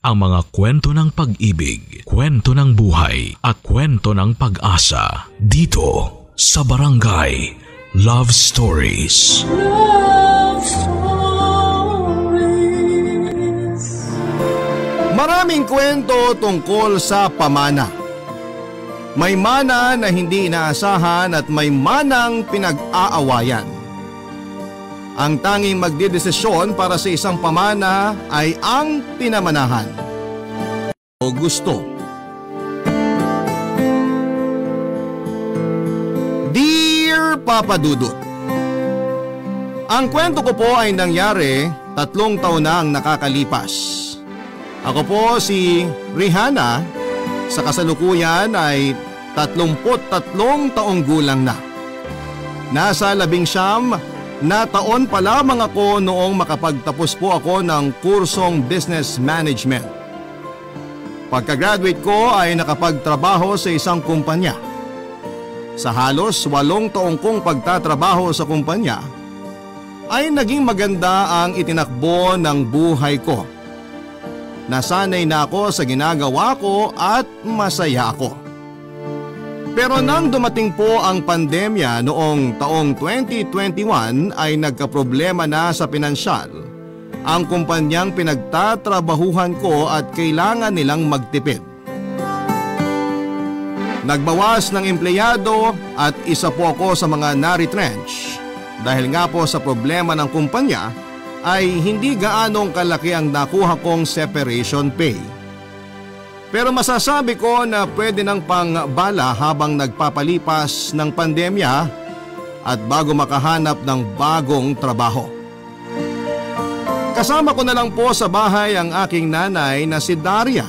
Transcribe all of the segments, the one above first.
ang mga kwento ng pag-ibig, kwento ng buhay at kwento ng pag-asa dito sa Barangay Love Stories. Love Stories. Maraming kwento tungkol sa pamana. May mana na hindi inaasahan at may manang pinag-aawayan. Ang tanging magdedesisyon para sa isang pamana ay ang pinamanahan o gusto. Dear Papa Dudut, ang kwento ko po ay nangyari 3 taon na ang nakakalipas. Ako po si Rihanna, sa kasalukuyan ay 33 taong gulang na. Nasa 19 na taon pa lamang ako noong makapagtapos po ako ng kursong Business Management. Pagka-graduate ko ay nakapagtrabaho sa isang kumpanya. Sa halos 8 taong kong pagtatrabaho sa kumpanya, ay naging maganda ang itinakbo ng buhay ko. Nasanay na ako sa ginagawa ko at masaya ako. Pero nang dumating po ang pandemya noong taong 2021 ay nagkaproblema na sa pinansyal ang kumpanyang pinagtatrabahuhan ko at kailangan nilang magtipid. Nagbawas ng empleyado at isa po ako sa mga na-retrench dahil nga po sa problema ng kumpanya ay hindi gaanong kalaki ang nakuha kong separation pay. Pero masasabi ko na pwede ng pangbala habang nagpapalipas ng pandemya at bago makahanap ng bagong trabaho. Kasama ko na lang po sa bahay ang aking nanay na si Daria.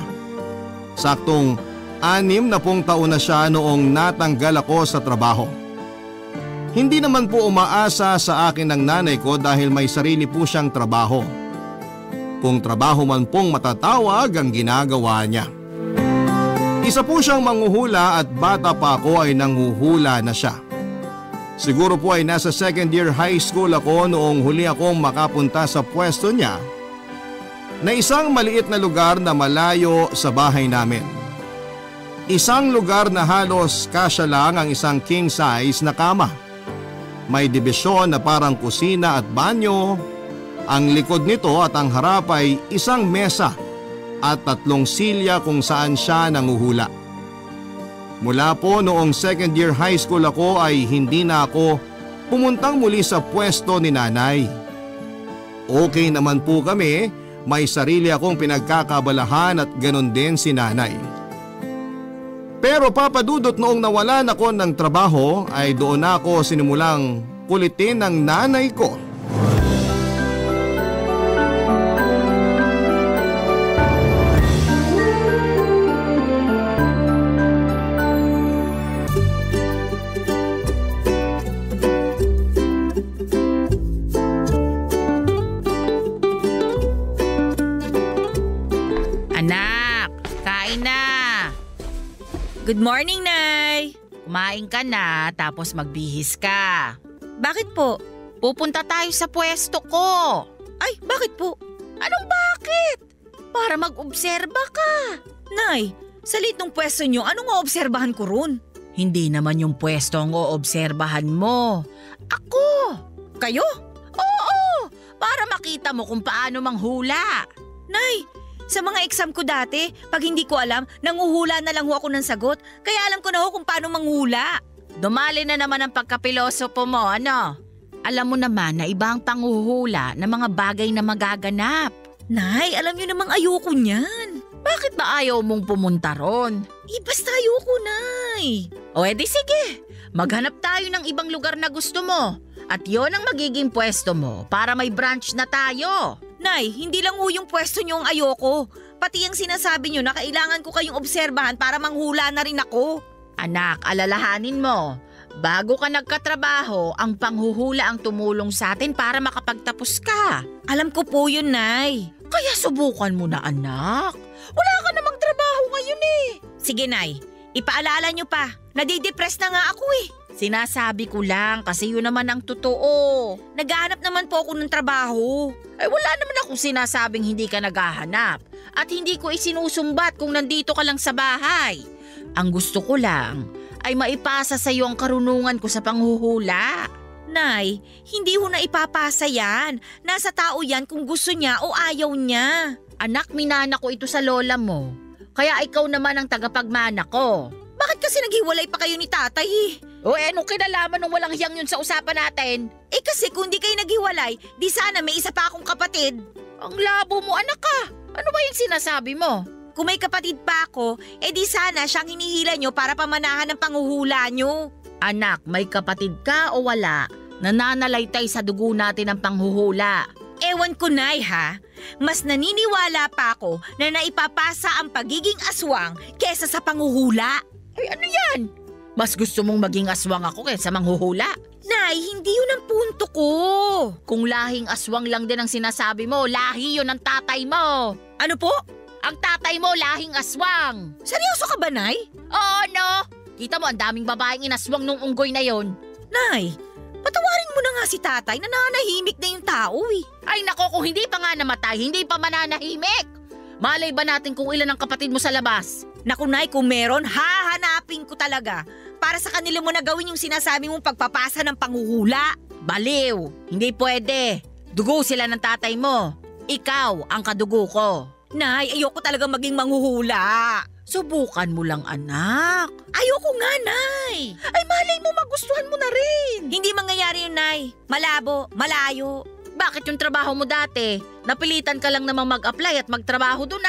Saktong 60 taon na siya noong natanggal ako sa trabaho. Hindi naman po umaasa sa akin ng nanay ko dahil may sarili po siyang trabaho. Kung trabaho man pong matatawag ang ginagawa niya. Isa po siyang manghuhula at bata pa ako ay nanghuhula na siya. Siguro po ay nasa 2nd year high school ako noong huli akong makapunta sa pwesto niya na isang maliit na lugar na malayo sa bahay namin. Isang lugar na halos kasya lang ang isang king size na kama. May dibisyon na parang kusina at banyo. Ang likod nito at ang harap ay isang mesa at 3 silya kung saan siya nanguhula. Mula po noong 2nd year high school ako ay hindi na ako pumuntang muli sa pwesto ni nanay. Okay naman po kami, may sarili akong pinagkakabalahan at ganon din si nanay. Pero Papa Dudut, noong nawalan ako ng trabaho ay doon ako sinimulang kulitin ng nanay ko. Good morning, Nay! Kumain ka na tapos magbihis ka. Bakit po? Pupunta tayo sa pwesto ko. Ay, bakit po? Anong bakit? Para mag-obserba ka. Nay, sa liit ng pwesto nyo, anong oobserbahan ko ron? Hindi naman yung pwesto ang oobserbahan mo. Ako! Kayo? Oo! Para makita mo kung paano manghula. Nay, sa mga exam ko dati, pag hindi ko alam, nanguhula na lang ho ako ng sagot. Kaya alam ko na ho kung paano manghula. Dumali na naman ang pagkapilosopo mo, ano? Alam mo naman na iba ang panghuhula ng mga bagay na magaganap. Nay, alam niyo namang ayoko niyan. Bakit ba ayaw mong pumunta ron? Basta ayoko, Nay. O edi sige, maghanap tayo ng ibang lugar na gusto mo. At yon ang magiging pwesto mo para may branch na tayo. Nay, hindi lang ho yung pwesto niyo ang ayoko. Pati yung sinasabi niyo na kailangan ko kayong obserbahan para manghula na rin ako. Anak, alalahanin mo. Bago ka nagkatrabaho, ang panghuhula ang tumulong sa atin para makapagtapos ka. Alam ko po yun, Nay. Kaya subukan mo na, anak. Wala ka namang trabaho ngayon eh. Sige, Nay. Ipaalala niyo pa. Nadidepress na nga ako eh. Sinasabi ko lang kasi yun naman ang totoo. Naghahanap naman po ako ng trabaho. Ay wala naman akong sinasabing hindi ka naghahanap. At hindi ko isinusumbat kung nandito ka lang sa bahay. Ang gusto ko lang ay maipasa sa iyo ang karunungan ko sa panghuhula. Nay, hindi ho na ipapasa yan. Nasa tao yan kung gusto niya o ayaw niya. Anak, minana ko ito sa lola mo. Kaya ikaw naman ang tagapagmana ko. Bakit kasi naghiwalay pa kayo ni tatay O anong kinalaman nung walang hiyang yun sa usapan natin? Kasi kung di kayo naghiwalay, di sana may isa pa akong kapatid. Ang labo mo, anak ka. Ano ba yung sinasabi mo? Kung may kapatid pa ako, di sana siyang hinihila nyo para pamanahan ng panghuhula nyo. Anak, may kapatid ka o wala? Nananalaytay sa dugo natin ang panghuhula. Ewan ko, Nay, ha? Mas naniniwala pa ako na naipapasa ang pagiging aswang kesa sa panghuhula. Ay, ano yan? Mas gusto mong maging aswang ako kaysa manghuhula? Nay, hindi yun ang punto ko. Kung lahing aswang lang din ang sinasabi mo, lahi yun ang tatay mo. Ano po? Ang tatay mo, lahing aswang. Seryoso ka ba, Nay? Oo, no? Kita mo, ang daming babaeng inaswang nung unggoy na yon. Nay, patawarin mo na nga si tatay, nananahimik na yung tao Ay nako, kung hindi pa nga namatay, hindi pa mananahimik. Malay ba natin kung ilan ang kapatid mo sa labas? Naku, Nay, kung meron, hahanapin ko talaga. Para sa kanila mo na gawin yung sinasabi mong pagpapasa ng panghuhula. Baliw, hindi pwede. Dugo sila ng tatay mo. Ikaw ang kadugo ko. Nay, ayoko talaga maging manghuhula. Subukan mo lang, anak. Ayoko nga, Nay. Ay, malay mo, magustuhan mo na rin. Hindi mangyayari yun, Nay. Malabo, malayo. Bakit yung trabaho mo dati? Napilitan ka lang namang mag-apply at magtrabaho doon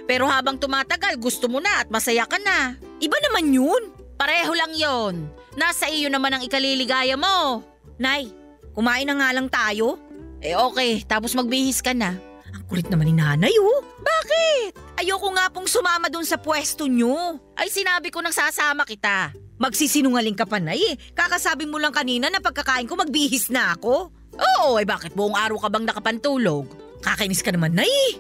Pero habang tumatagal, gusto mo na at masaya ka na. Iba naman yun. Pareho lang yon. Nasa iyo naman ang ikaliligaya mo. Nay, kumain na nga lang tayo. Okay, tapos magbihis ka na. Ang kulit naman ni nanay Bakit? Ayoko nga pong sumama dun sa pwesto nyo. Ay, sinabi ko nang sasama kita. Magsisinungaling ka pa, Nay. Kakasabi mo lang kanina na pagkakain ko magbihis na ako. Oo, ay bakit buong araw ka bang nakapantulog? Kakainis ka naman, Nay.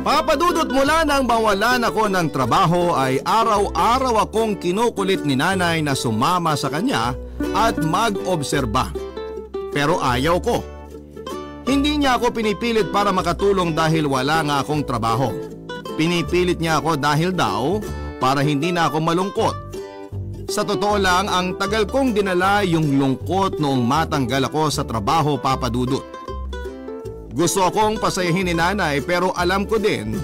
Papadudot mula nang mawalan ako ng trabaho ay araw-araw akong kinukulit ni nanay na sumama sa kanya at mag-obserba. Pero ayaw ko. Hindi niya ako pinipilit para makatulong dahil wala nga akong trabaho. Pinipilit niya ako dahil daw para hindi na ako malungkot. Sa totoo lang, ang tagal kong dinala yung lungkot noong matanggal ako sa trabaho, Papadudot. Gusto akong pasayahin ni nanay pero alam ko din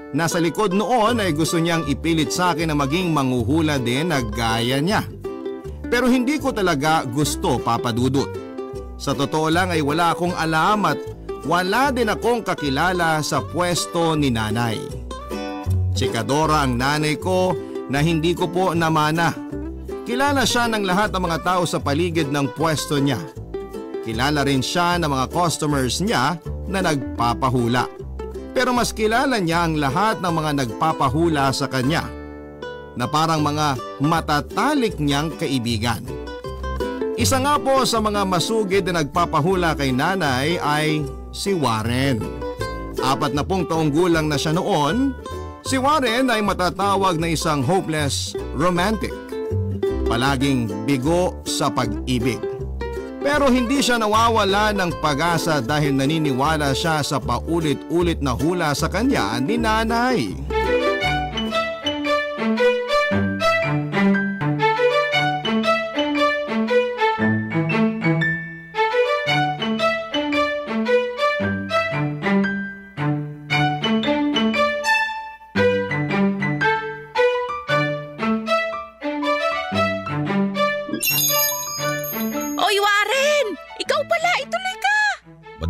na sa likod noon ay gusto niyang ipilit sa akin na maging manghuhula din na gaya niya. Pero hindi ko talaga gusto, Papadudot. Sa totoo lang ay wala akong alam at wala din akong kakilala sa pwesto ni nanay. Tsikadora ang nanay ko na hindi ko po namana. Kilala siya ng lahat ng mga tao sa paligid ng pwesto niya. Kilala rin siya ng mga customers niya na nagpapahula. Pero mas kilala niya ang lahat ng mga nagpapahula sa kanya na parang mga matatalik niyang kaibigan. Isa nga po sa mga masugid na nagpapahula kay nanay ay si Warren. 40 taong gulang na siya noon. Si Warren ay matatawag na isang hopeless romantic. Palaging bigo sa pag-ibig. Pero hindi siya nawawala ng pag-asa dahil naniniwala siya sa paulit-ulit na hula sa kanya ni nanay.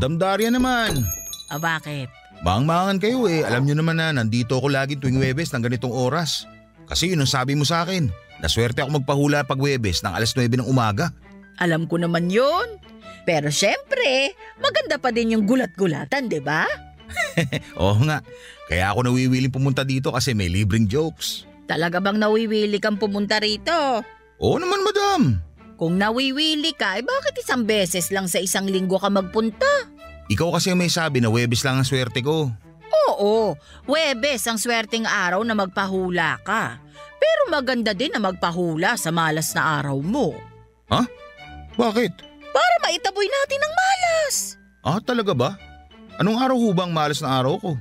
Madam Daria naman. Bakit? Maang-maangan kayo Alam nyo naman na nandito ako lagi tuwing Huwebes ng ganitong oras. Kasi yun ang sabi mo sa akin. Naswerte ako magpahula pag Huwebes ng 9:00 ng umaga. Alam ko naman yun. Pero syempre, maganda pa din yung gulat-gulatan, di ba? Oo nga. Kaya ako nawiwiling pumunta dito kasi may libreng jokes. Talaga bang nawiwili kang pumunta rito? Oo naman, madam. Kung nawiwili ka, bakit isang beses lang sa isang linggo ka magpunta? Ikaw kasi may sabi na Huwebes lang ang swerte ko. Oo, Huwebes ang swerteng araw na magpahula ka. Pero maganda din na magpahula sa malas na araw mo. Ha? Bakit? Para maitaboy natin ang malas. Ah, talaga ba? Anong araw ho ba ang malas na araw ko?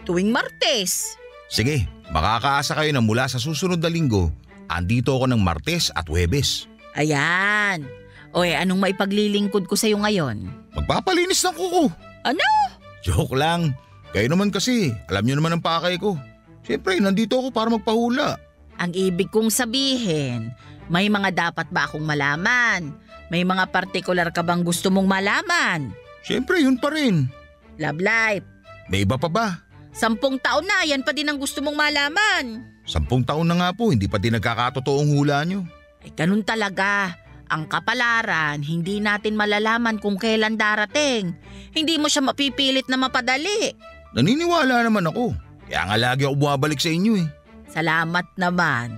Tuwing Martes. Sige, makakaasa kayo na mula sa susunod na linggo, andito ako ng Martes at Huwebes. Ayan. Anong maipaglilingkod ko sa'yo ngayon? Magpapalinis ng kuko. Ano? Joke lang. Kayo naman kasi, alam niyo naman ang pakay ko. Siyempre, nandito ako para magpahula. Ang ibig kong sabihin, may mga dapat ba akong malaman? May mga partikular ka bang gusto mong malaman? Siyempre, yun pa rin. Love life. May iba pa ba? 10 taon na, yan pa din ang gusto mong malaman. 10 taon na nga po, hindi pa din nagkakatotoong hula niyo. Ganun talaga. Ang kapalaran, hindi natin malalaman kung kailan darating. Hindi mo siya mapipilit na mapadali. Naniniwala naman ako. Kaya nga lagi ako bumabalik sa inyo eh. Salamat naman.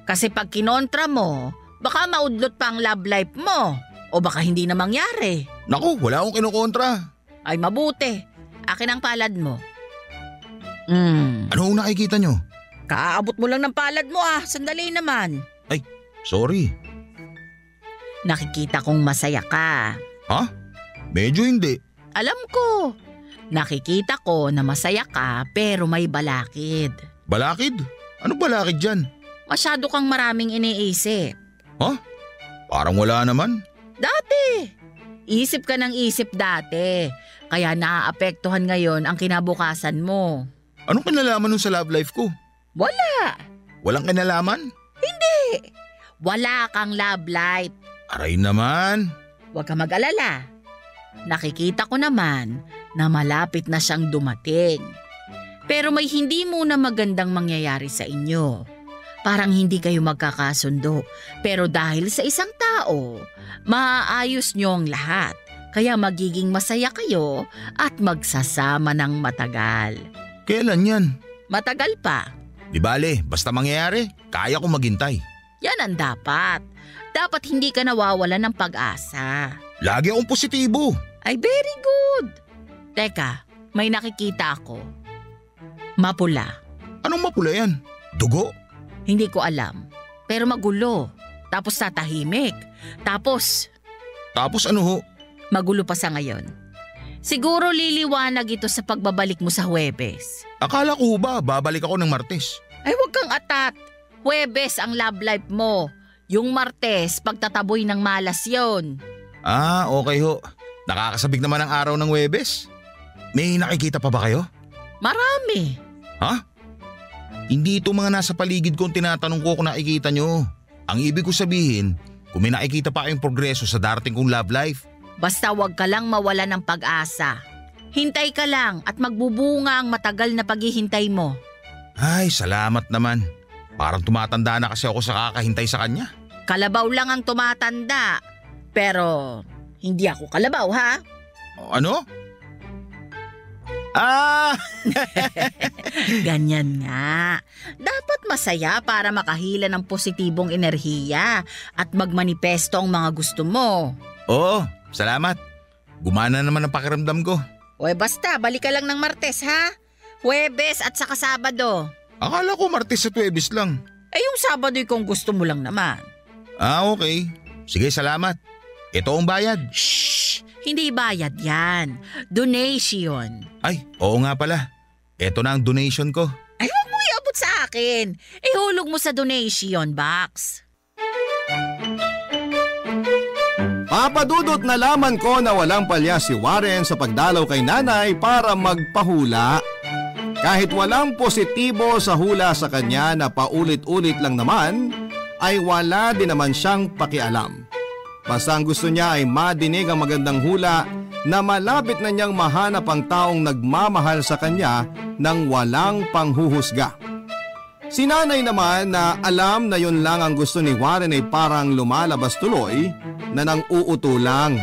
Kasi pag kinontra mo, baka maudlot pa ang love life mo. O baka hindi na mangyari. Naku, wala akong kinukontra. Ay mabuti. Akin ang palad mo. Ano ang nakikita nyo? Kaaabot mo lang ng palad mo Sandali naman. Ay, sorry. Nakikita kong masaya ka. Ha? Medyo hindi. Alam ko. Nakikita ko na masaya ka pero may balakid. Balakid? Ano balakid dyan? Masyado kang maraming iniisip. Ha? Parang wala naman. Dati. Isip ka ng isip dati. Kaya naaapektuhan ngayon ang kinabukasan mo. Anong kinalaman nun sa love life ko? Wala. Walang kinalaman? Wala kang love life. Aray naman. Huwag ka mag-alala. Nakikita ko naman na malapit na siyang dumating. Pero may hindi muna magandang mangyayari sa inyo. Parang hindi kayo magkakasundo. Pero dahil sa isang tao, maaayos niyo ang lahat. Kaya magiging masaya kayo at magsasama ng matagal. Kailan yan? Matagal pa. Di bale, basta mangyayari, kaya ko maghintay. Yan ang dapat. Dapat hindi ka nawawalan ng pag-asa. Lagi akong positibo. Ay, very good. Teka, may nakikita ako. Mapula. Anong mapula yan? Dugo? Hindi ko alam. Pero magulo. Tapos tatahimik. Tapos Ano ho? magulo pa sa ngayon. Siguro liliwanag ito sa pagbabalik mo sa Huwebes. Akala ko ba, babalik ako ng Martes. Ay, huwag kang atat. Huwebes ang love life mo. Yung Martes, pagtataboy ng malas yon. Ah, okay ho. Nakakasabik naman ang araw ng Huwebes. May nakikita pa ba kayo? Marami. Ha? Hindi ito mga nasa paligid kong tinatanong ko kung nakikita nyo. Ang ibig ko sabihin, kung may nakikita pa kayong progreso sa darating kong love life. Basta wag ka lang mawala ng pag-asa. Hintay ka lang at magbubunga ang matagal na paghihintay mo. Ay, salamat naman. Parang tumatanda na kasi ako sa kakahintay sa kanya. Kalabaw lang ang tumatanda. Pero hindi ako kalabaw, ha? Ano? Ah! Ganyan nga. Dapat masaya para makahila ng positibong enerhiya at magmanifesto ang mga gusto mo. Oo, salamat. Gumana naman ang pakiramdam ko. Basta, balik ka lang ng Martes, ha? Huwebes at saka Sabado. Akala ko Martes at Huwebes lang. Yung Sabado kung gusto mo lang naman. Ah, okay. Sige, salamat. Ito ang bayad. Shh! Hindi bayad yan. Donation. Ay, oo nga pala. Ito na ang donation ko. Ay, huwag mo iabot sa akin. Ihulog mo sa donation box. Papadudot na laman ko na walang palya si Warren sa pagdalaw kay nanay para magpahula. Kahit walang positibo sa hula sa kanya na paulit-ulit lang naman, ay wala din naman siyang pakialam. Basta ang gusto niya ay madinig ang magandang hula na malapit na niyang mahanap ang taong nagmamahal sa kanya ng walang panghuhusga. Si nanay naman na alam na yun lang ang gusto ni Warren ay parang lumalabas tuloy na nang uutulang.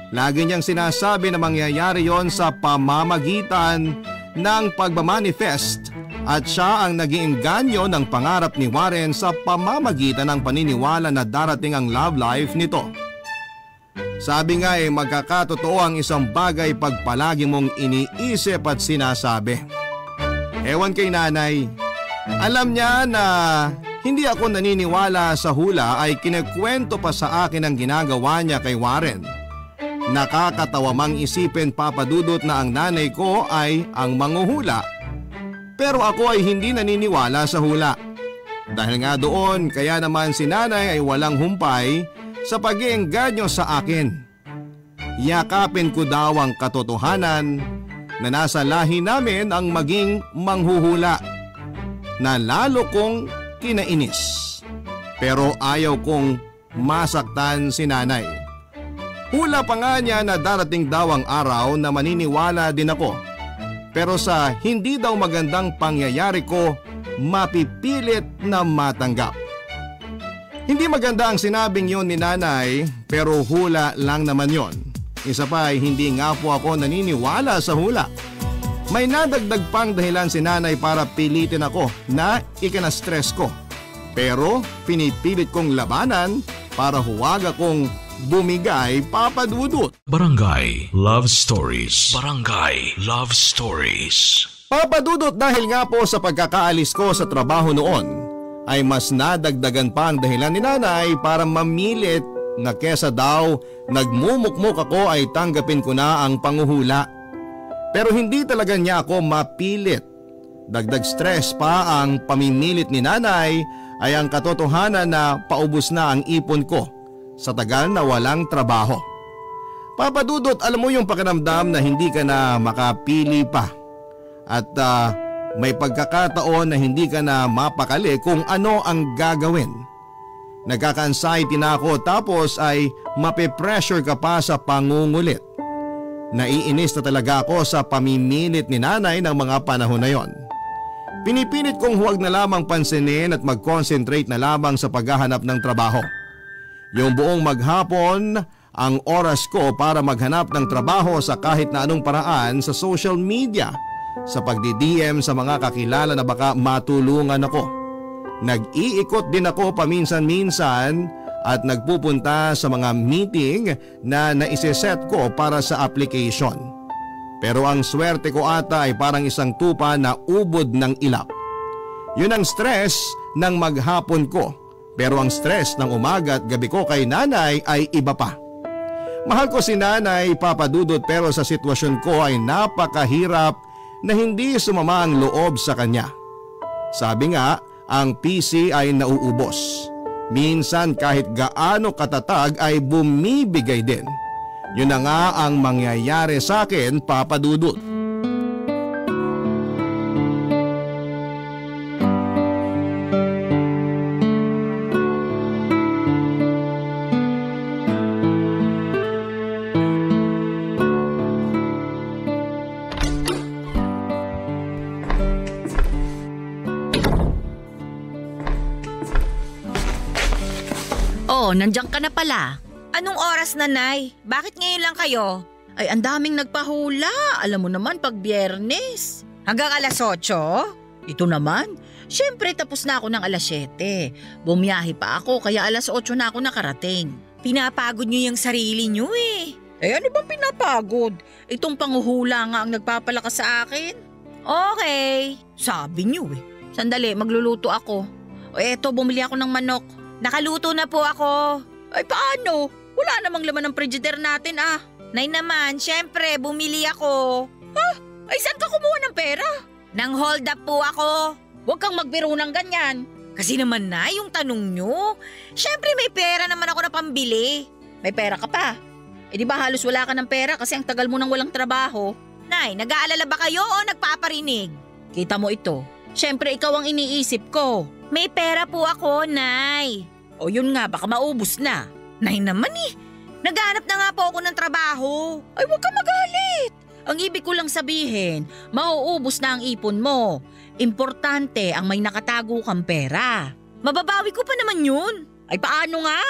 Lagi niyang sinasabi na mangyayari yon sa pamamagitan ng pagmamanifest at siya ang nag-iinganyo ng pangarap ni Warren sa pamamagitan ng paniniwala na darating ang love life nito. Sabi nga magkakatotoo ang isang bagay pag palagi mong iniisip at sinasabi. Ewan kay nanay, alam niya na hindi ako naniniwala sa hula ay kinekwento pa sa akin ang ginagawa niya kay Warren. Nakakatawa mang isipin, Papa Dudut, na ang nanay ko ay ang manghuhula. Pero ako ay hindi naniniwala sa hula. Dahil nga doon, kaya naman si nanay ay walang humpay sa pag-iengganyo sa akin. Yakapin ko daw ang katotohanan na nasa lahi namin ang maging manghuhula, na lalo kong kinainis. Pero ayaw kong masaktan si nanay. Hula pa nga niya na darating daw ang araw na maniniwala din ako. Pero sa hindi daw magandang pangyayari ko, mapipilit na matanggap. Hindi maganda ang sinabing yon ni nanay, pero hula lang naman yon. Isa pa ay hindi nga po ako naniniwala sa hula. May nadagdag pang dahilan si nanay para pilitin ako na ikina-stress ko. Pero pinipilit kong labanan para huwag akong bumigay, Papa Dudut. Barangay Love Stories. Barangay Love Stories. Papa Dudut, dahil nga po sa pagkakaalis ko sa trabaho noon, ay mas nadagdagan pa ang dahilan ni nanay para mamilit na kesa daw nagmumukmuk ako ay tanggapin ko na ang panghuhula. Pero hindi talaga niya ako mapilit. Dagdag stress pa ang pamimilit ni nanay ay ang katotohanan na paubos na ang ipon ko sa tagal na walang trabaho. Papa Dudut, alam mo yung pakiramdam na hindi ka na makapili pa at may pagkakataon na hindi ka na mapakali kung ano ang gagawin. Nagkaka-anxiety na ako, tapos ay mape-pressure ka pa sa pangungulit. Naiinis na talaga ako sa pamimilit ni nanay ng mga panahon na yon. Pinipilit kong huwag na lamang pansinin at mag-concentrate na lamang sa paghahanap ng trabaho. Yung buong maghapon ang oras ko para maghanap ng trabaho sa kahit na anong paraan sa social media, sa pagdi-DM sa mga kakilala na baka matulungan ako. Nag-iikot din ako paminsan-minsan at nagpupunta sa mga meeting na naiseset ko para sa application. Pero ang swerte ko ata ay parang isang tupa na ubod ng ilap. Yun ang stress ng maghapon ko. Pero ang stress ng umaga at gabi ko kay nanay ay iba pa. Mahal ko si nanay, Papa Dudut, pero sa sitwasyon ko ay napakahirap na hindi sumama ang loob sa kanya. Sabi nga, ang PC ay nauubos. Minsan kahit gaano katatag ay bumibigay din. Yun na nga ang mangyayari sa akin, Papa Dudut. Nandiyan ka na pala. Anong oras na, Nay? Bakit ngayon lang kayo? Ay, ang daming nagpahula. Alam mo naman pag Biyernes. Hanggang alas 8? Ito naman, syempre tapos na ako ng alas 7. Bumiyahe pa ako kaya alas 8 na ako nakarating. Pinapagod niyo yung sarili niyo eh. Eh ano bang pinapagod? Itong panghuhula nga ang nagpapalakas sa akin. Okay, sabi niyo eh. Sandali, magluluto ako. O eto, bumili ako ng manok. Nakaluto na po ako. Ay paano? Wala namang laman ng frigidaire natin ah. Nay naman, syempre bumili ako. Ay saan ka kumuha ng pera? Nang hold up po ako. Huwag kang magbiro ng ganyan. Kasi naman na yung tanong nyo. Syempre may pera naman ako na pambili. May pera ka pa. Eh di ba halos wala ka ng pera kasi ang tagal mo nang walang trabaho? Nay, nag-aalala ba kayo o nagpaparinig? Kita mo ito. Syempre ikaw ang iniisip ko. May pera po ako, Nay. O yun nga, baka maubos na. Nay naman eh. Naghanap na nga po ako ng trabaho. Ay huwag ka magalit. Ang ibig ko lang sabihin, mauubos na ang ipon mo. Importante ang may nakatago kang pera. Mababawi ko pa naman yun. Ay paano nga?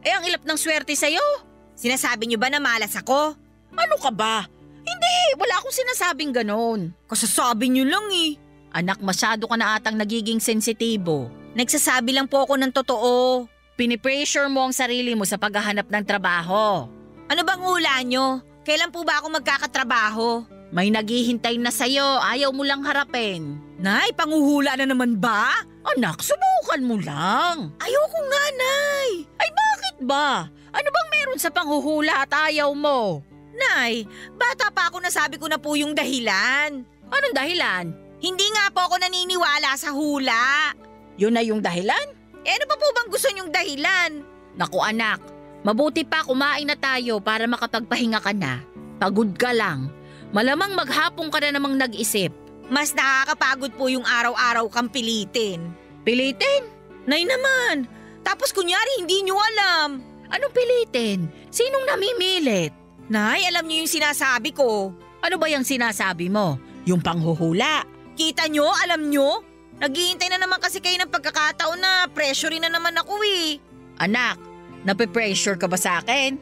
Eh ang ilap ng swerte sa'yo. Sinasabi niyo ba na malas ako? Ano ka ba? Hindi, wala akong sinasabing ganon. Kasasabi niyo lang eh. Anak, masyado ka na atang nagiging sensitibo. Nagsasabi lang po ako ng totoo. Pinipressure mo ang sarili mo sa paghahanap ng trabaho. Ano bang hula nyo? Kailan po ba ako magkakatrabaho? May naghihintay na sa'yo, ayaw mo lang harapin. Nay, panghuhula na naman ba? Anak, subukan mo lang. Ayoko nga, Nay. Ay bakit ba? Ano bang meron sa panghuhula at ayaw mo? Nay, bata pa ako nasabi ko na po yung dahilan. Anong dahilan? Hindi nga po ako naniniwala sa hula. Yun na yung dahilan? Ano pa po bang gusto niyong dahilan? Naku anak, mabuti pa kumain na tayo para makapagpahinga ka na. Pagod ka lang. Malamang maghapon ka na namang nag-isip. Mas nakakapagod po yung araw-araw kang pilitin. Pilitin? Nay naman, tapos kunyari hindi niyo alam. Anong pilitin? Sinong namimilit? Nay, alam niyo yung sinasabi ko. Ano ba yung sinasabi mo? Yung panghuhula? Kita niyo, alam niyo? Naghihintay na naman kasi kayo ng pagkakataon na pressurein na naman ako eh. Anak, nape-pressure ka ba sa akin?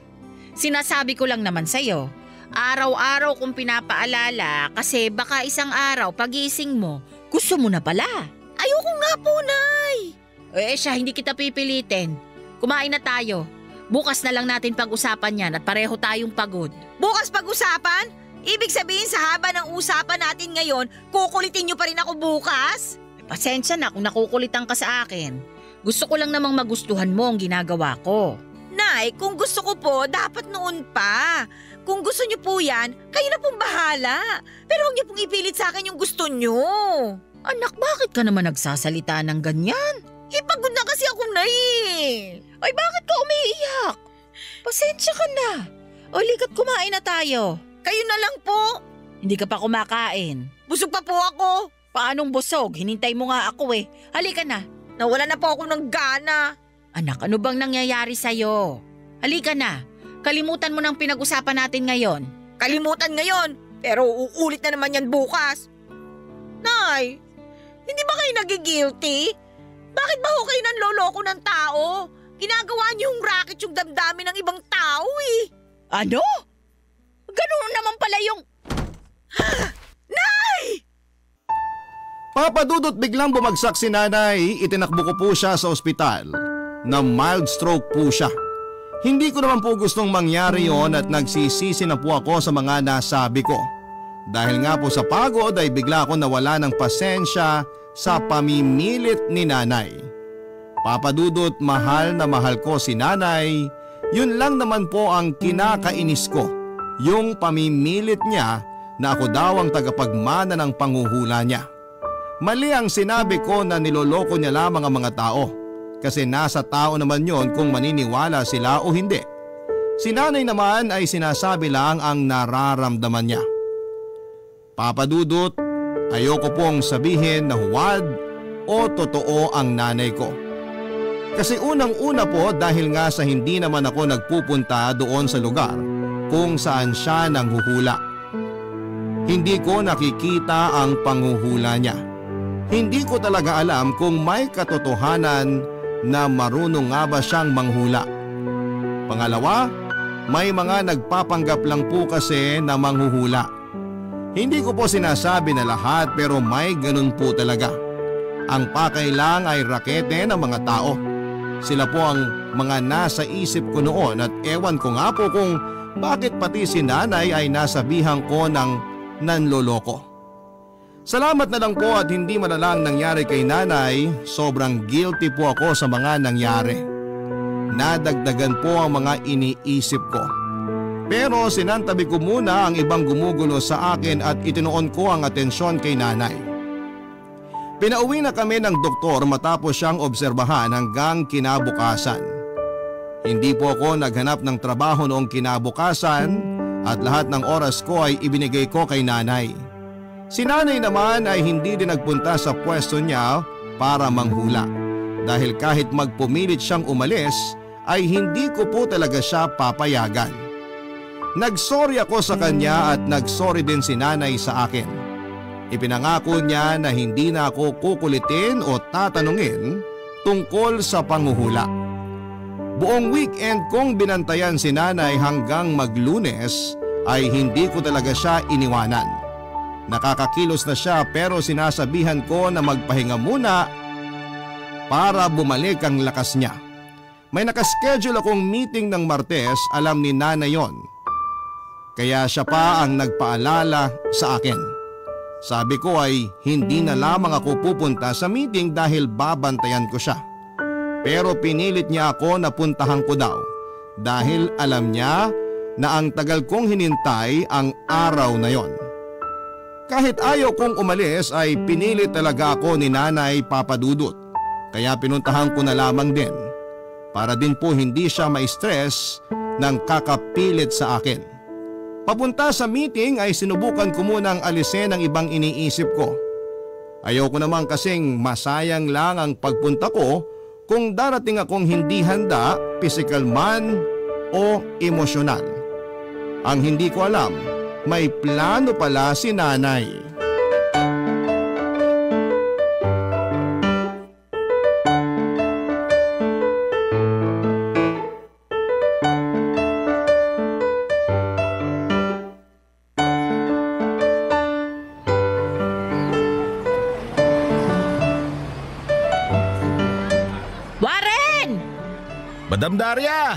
Sinasabi ko lang naman sa'yo. Araw-araw kong pinapaalala kasi baka isang araw pagising mo, gusto mo na pala. Ayoko nga po, Nay. Siya, hindi kita pipilitin. Kumain na tayo. Bukas na lang natin pag-usapan yan at pareho tayong pagod. Bukas pag-usapan? Ibig sabihin sa haba ng usapan natin ngayon, kukulitin niyo pa rin ako bukas? Pasensya na kung nakukulitan ka sa akin. Gusto ko lang namang magustuhan mo ang ginagawa ko. Nay, kung gusto ko po, dapat noon pa. Kung gusto niyo po yan, kayo na pong bahala. Pero huwag niyo pong ipilit sa akin yung gusto niyo. Anak, bakit ka naman nagsasalita ng ganyan? Pagod na kasi ako, Nay. Ay, bakit ka umiiyak? Pasensya ka na. O, likat kumain na tayo. Kayo na lang po. Hindi ka pa kumakain. Busog pa po ako. Paanong busog? Hinintay mo nga ako eh. Halika na. Nawala na po ako ng gana. Anak, ano bang nangyayari sa'yo? Halika na. Kalimutan mo ng pinag-usapan natin ngayon. Kalimutan ngayon, pero uulit na naman yan bukas. Nay, hindi ba kayo nagigilty? Bakit ba ho kayo nanloloko ng tao? Ginagawa niyo yung racket yung damdamin ng ibang tao eh. Ano? Ganun naman pala yung... Nay! Papa Dudut, biglang bumagsak si nanay, itinakbo ko po siya sa ospital. Na mild stroke po siya. Hindi ko naman po gustong mangyari yon at nagsisisi na po ako sa mga nasabi ko. Dahil nga po sa pagod ay bigla ako nawala ng pasensya sa pamimilit ni nanay. Papa Dudut, mahal na mahal ko si nanay. Yun lang naman po ang kinakainis ko. Yung pamimilit niya na ako daw ang tagapagmana ng panghuhula niya. Mali ang sinabi ko na niloloko niya lamang ang mga tao. Kasi nasa tao naman yon kung maniniwala sila o hindi. Si nanay naman ay sinasabi lang ang nararamdaman niya. Papa Dudut, ayoko pong sabihin na huwad o totoo ang nanay ko. Kasi unang-una po dahil nga sa hindi naman ako nagpupunta doon sa lugar kung saan siya nanghuhula. Hindi ko nakikita ang panghuhula niya. Hindi ko talaga alam kung may katotohanan na marunong nga ba siyang manghula. Pangalawa, may mga nagpapanggap lang po kasi na manghuhula. Hindi ko po sinasabi na lahat pero may ganun po talaga. Ang pakay lang ay rakete ng mga tao. Sila po ang mga nasa isip ko noon at ewan ko nga po kung bakit pati si nanay ay nasabihan ko ng nanloloko. Salamat na lang po at hindi malalang nangyari kay nanay, sobrang guilty po ako sa mga nangyari. Nadagdagan po ang mga iniisip ko. Pero sinantabi ko muna ang ibang gumugulo sa akin at itinuon ko ang atensyon kay nanay. Pinauwi na kami ng doktor matapos siyang obserbahan hanggang kinabukasan. Hindi po ako naghanap ng trabaho noong kinabukasan at lahat ng oras ko ay ibinigay ko kay nanay. Si nanay naman ay hindi din nagpunta sa pwesto niya para manghula. Dahil kahit magpumilit siyang umalis ay hindi ko po talaga siya papayagan. Nagsorry ako sa kanya at nagsorry din si nanay sa akin. Ipinangako niya na hindi na ako kukulitin o tatanungin tungkol sa panghuhula. Buong weekend kong binantayan si nanay hanggang mag-Lunes ay hindi ko talaga siya iniwanan. Nakakakilos na siya pero sinasabihan ko na magpahinga muna para bumalik ang lakas niya. May nakaschedule akong meeting ng Martes, alam ni nanay yon. Kaya siya pa ang nagpaalala sa akin. Sabi ko ay hindi na lamang ako pupunta sa meeting dahil babantayan ko siya. Pero pinilit niya ako na puntahan ko daw dahil alam niya na ang tagal kong hinintay ang araw na yon. Kahit ayaw kong umalis ay pinilit talaga ako ni Nanay Papa Dudut, kaya pinuntahan ko na lamang din para din po hindi siya ma-stress ng kakapilit sa akin. Papunta sa meeting ay sinubukan ko munang alisin ang ibang iniisip ko. Ayaw ko naman kasing masayang lang ang pagpunta ko kung darating akong hindi handa, physical man o emosyonal. Ang hindi ko alam, may plano pala si Nanay. Madam Daria,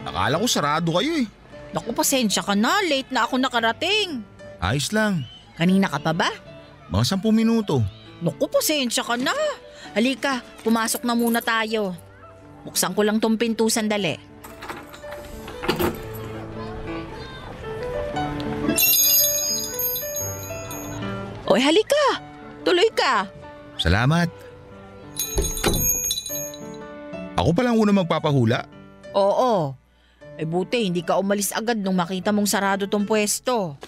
akala ko sarado kayo eh. Naku, pasensya ka na. Late na ako nakarating. Ayos lang, Kanina ka pa ba? mga 10 minuto. Naku, pasensya ka na. Halika, pumasok na muna tayo. Buksan ko lang tong pinto sandali. Oy, halika. Tuloy ka. Salamat. Ako palang una magpapahula. Oo. Buti hindi ka umalis agad nung makita mong sarado tong pwesto.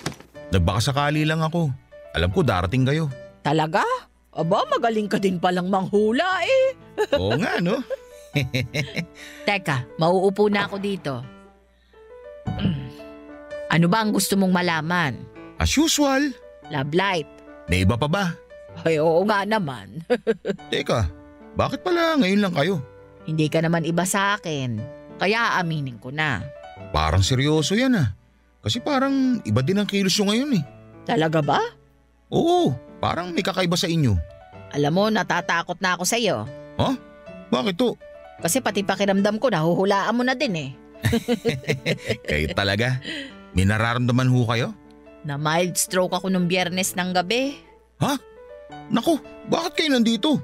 Nagbakasakali lang ako. Alam ko darating kayo. Talaga? Aba, magaling ka din palang manghula eh. Oo nga no? Teka, mauupo na ako dito. Ano ba ang gusto mong malaman? As usual. Love life? May iba pa ba? Ay, oo nga naman. Teka, bakit pala ngayon lang kayo? Hindi ka naman iba sa akin, kaya aaminin ko na. Parang seryoso yan ah. Kasi parang iba din ang kilos nyo ngayon eh. Talaga ba? Oo, parang may kakaiba sa inyo. Alam mo, natatakot na ako sa'yo. Huh? Bakit to? Kasi pati pakiramdam ko, nahuhulaan mo na din eh. Kayo talaga? May nararamdaman ho kayo? Na mild stroke ako nung Biyernes ng gabi. Ha? Naku, bakit kayo nandito?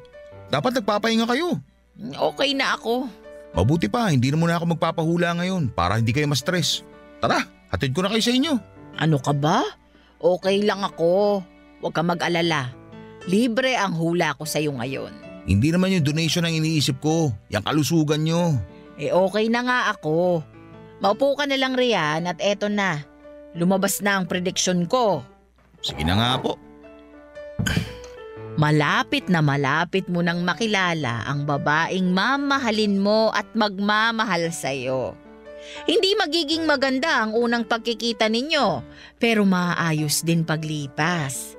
Dapat nagpapahinga kayo. Okay na ako. Mabuti pa, hindi na muna ako magpapahula ngayon para hindi kayo ma-stress. Tara, hatid ko na kayo sa inyo. Ano ka ba? Okay lang ako. Huwag ka mag-alala. Libre ang hula ko sa'yo ngayon. Hindi naman yung donation ang iniisip ko, yung kalusugan nyo. Okay na nga ako. Maupo ka na lang riyan at eto na. Lumabas na ang prediction ko. Sige na nga po. Malapit na malapit mo nang makilala ang babaeng mamahalin mo at magmamahal sa'yo. Hindi magiging maganda ang unang pagkikita ninyo, pero maayos din paglipas.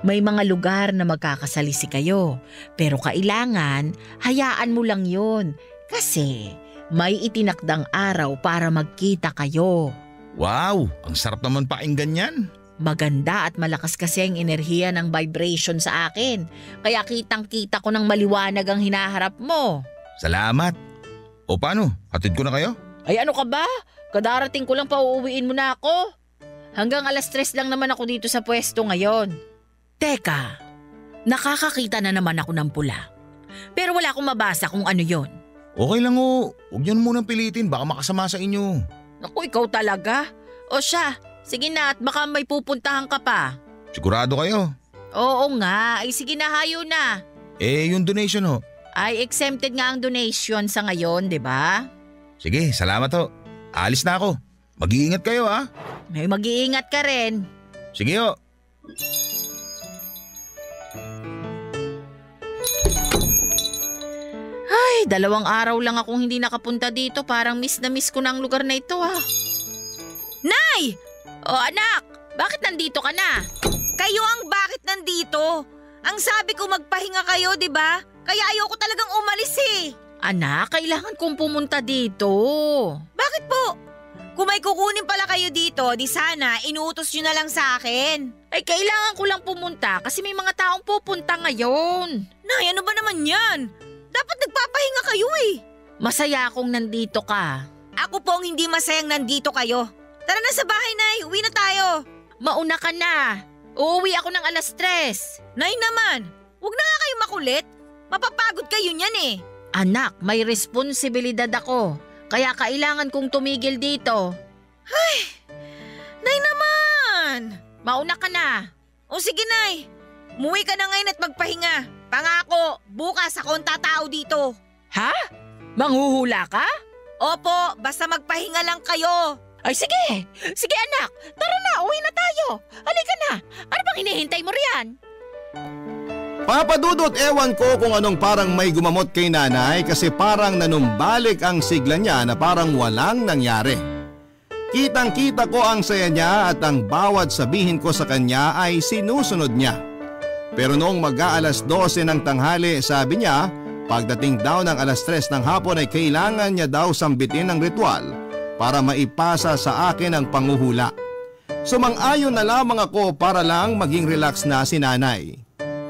May mga lugar na magkakasalisi kayo, pero kailangan hayaan mo lang yun kasi may itinakdang araw para magkita kayo. Wow, ang sarap naman pakinggan yan. Maganda at malakas kasi ang enerhiya ng vibration sa akin. Kaya kitang-kita ko ng maliwanag ang hinaharap mo. Salamat. O paano, hatid ko na kayo? Ay ano ka ba? Kadarating ko lang pa uuwiin mo na ako. Hanggang 3:00 lang naman ako dito sa pwesto ngayon. Teka, nakakakita na naman ako ng pula. Pero wala akong mabasa kung ano yon. Okay lang o, huwag nyo munang pilitin, baka makasama sa inyo. Naku, ikaw talaga. O siya, sige na at baka may pupuntahan ka pa. Sigurado kayo? Oo nga, ay sige na hayo na. Yung donation ho. Ay exempted nga ang donation sa ngayon, di ba? Sige, salamat ho. Alis na ako. Mag-iingat kayo ha. May mag-iingat ka rin. Sige ho. Ay, 2 araw lang akong hindi nakapunta dito. Parang miss na miss ko na ang lugar na ito ah. Nay! O anak, bakit nandito ka na? Kayo ang bakit nandito? Ang sabi ko magpahinga kayo, di ba? Kaya ayoko talagang umalis eh. Anak, kailangan kong pumunta dito. Bakit po? Kung may kukunin pala kayo dito, di sana inuutos nyo na lang sa akin. Ay, kailangan ko lang pumunta kasi may mga taong pupunta ngayon. Nay, ano ba naman yan? Dapat nagpapahinga kayo eh. Masaya akong nandito ka. Ako po ang hindi masayang nandito kayo. Tara na sa bahay, Nay. Uwi na tayo. Mauna ka na. Uuwi ako ng 3:00. Nay naman, huwag na nga kayo makulit. Mapapagod kayo niyan eh. Anak, may responsibilidad ako. Kaya kailangan kong tumigil dito. Nay naman! Mauna ka na. O sige, Nay. Umuwi ka na ngayon at magpahinga. Pangako, bukas ako ang tatao dito. Ha? Manghuhula ka? Opo, basta magpahinga lang kayo. Ay sige. Sige anak. Tara na, uwi na tayo. Halika na. Ano bang hinihintay mo riyan? Papa Dudut, ewan ko kung anong parang may gumamot kay nanay kasi parang nanumbalik ang sigla niya na parang walang nangyari. Kitang-kita ko ang saya niya at ang bawat sabihin ko sa kanya ay sinusunod niya. Pero noong mag-aalas 12 ng tanghali, sabi niya, pagdating daw ng alas 3 ng hapon ay kailangan niya daw sambitin ang ritual para maipasa sa akin ang panguhula. Sumang-ayon na lamang ako para lang maging relax na si nanay.